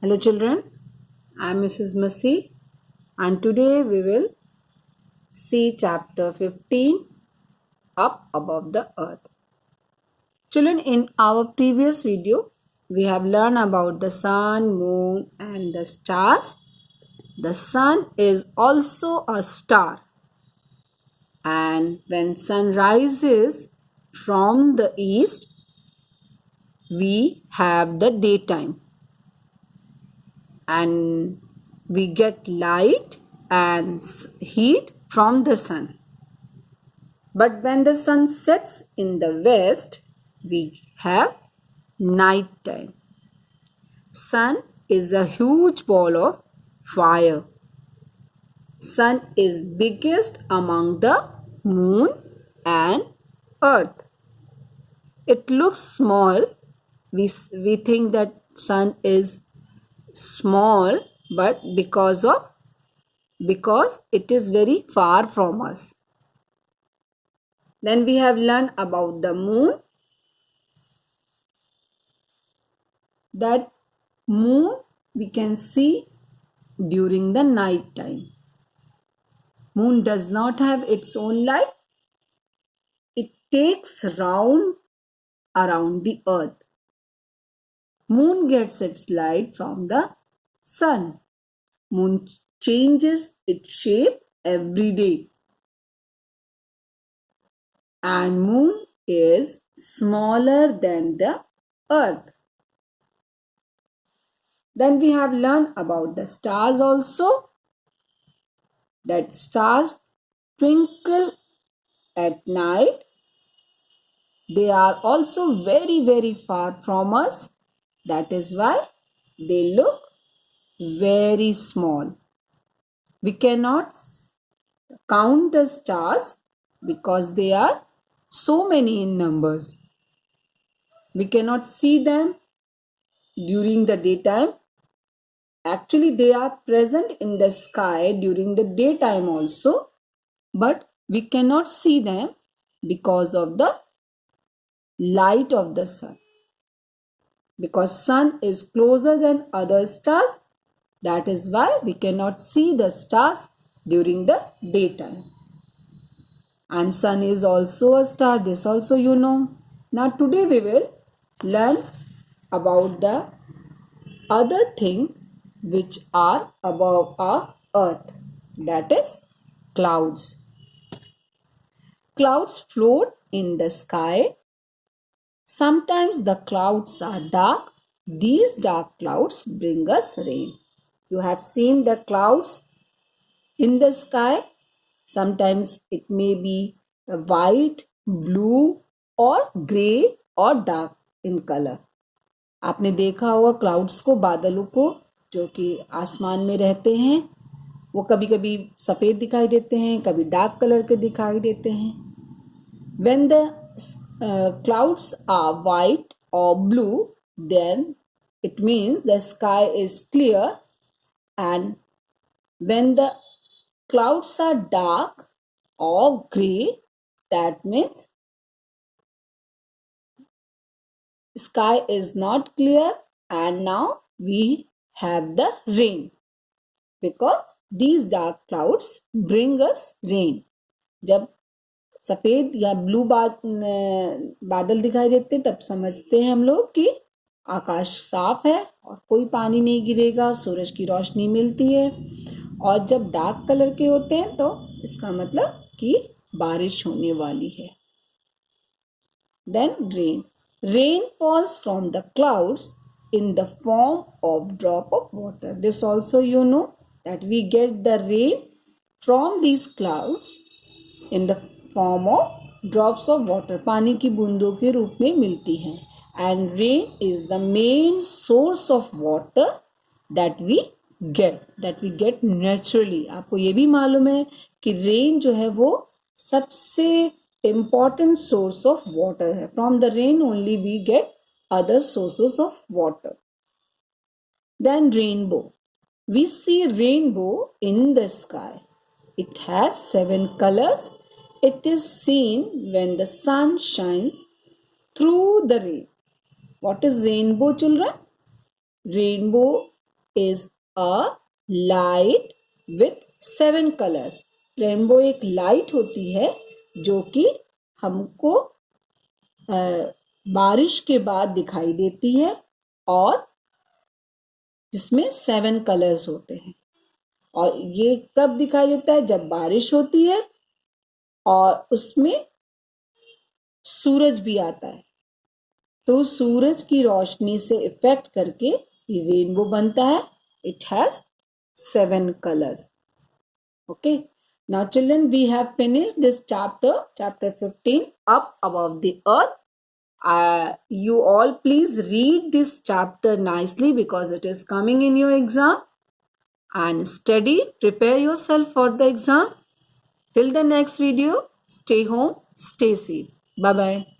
Hello children, I am Mrs. Massey and today we will see chapter 15 Up Above the Earth. Children, in our previous video we have learned about the sun, moon and the stars. The sun is also a star, and when sun rises from the east we have the daytime and we get light and heat from the sun. But when the sun sets in the west, we have night time. Sun is a huge ball of fire. Sun is biggest among the moon and earth. It looks small. We think that sun is small, but because it is very far from us. Then we have learned about the moon. That moon we can see during the night time. Moon does not have its own light. It takes round around the earth. Moon gets its light from the sun. Moon changes its shape every day. And moon is smaller than the earth. Then we have learned about the stars also. That stars twinkle at night. They are also very far from us. That is why they look very small. We cannot count the stars because they are so many in numbers. We cannot see them during the daytime. Actually, they are present in the sky during the daytime also, but we cannot see them because of the light of the sun. Because sun is closer than other stars, that is why we cannot see the stars during the daytime. And sun is also a star, this also you know. Now today we will learn about the other thing which are above our earth, that is clouds. Clouds float in the sky. Sometimes the clouds are dark. These dark clouds bring us rain. You have seen the clouds in the sky. Sometimes it may be white, blue or grey or dark in color. आपने देखा होगा clouds को, बादलों को जो कि आसमान में रहते हैं. वो कभी कभी सफ़ेद दिखाई देते हैं, कभी डार्क कलर के दिखाई देते हैं. When the clouds are white or blue, then it means the sky is clear. And when the clouds are dark or grey, that means sky is not clear and now we have the rain, because these dark clouds bring us rain. जब सफ़ेद या blue बादल दिखाई देते तब समझते हैं हम लोग कि आकाश साफ है और कोई पानी नहीं गिरेगा, सूरज की रोशनी मिलती है. और जब डार्क कलर के होते हैं तो इसका मतलब कि बारिश होने वाली है. Then rain. Rain falls from the clouds in the form of drop of water. This also you know that we get the rain from these clouds in the form of drops of water. पानी की बूंदों के रूप में मिलती हैं. And rain is the main source of water that we get naturally. आपको ये भी मालूम है कि rain जो है वो सबसे important source of water है. From the rain only we get other sources of water. Then rainbow. We see rainbow in the sky. It has 7 colors. It is seen when the sun shines through the rain. What is rainbow, children? Rainbow is a light with 7 colors. Rainbow एक light होती है जो कि हमको बारिश के बाद दिखाई देती है और जिसमें 7 कलर्स होते हैं। और ये कब दिखाई देता है? जब बारिश होती है और उसमें सूरज भी आता है, तो सूरज की रोशनी से इफेक्ट करके ये रेनबो बनता है। It has 7 colors. Okay. Now children, we have finished this chapter 15, Up Above the Earth. You all please read this chapter nicely because it is coming in your exam, and study, prepare yourself for the exam. Till the next video, stay home, stay safe. Bye bye.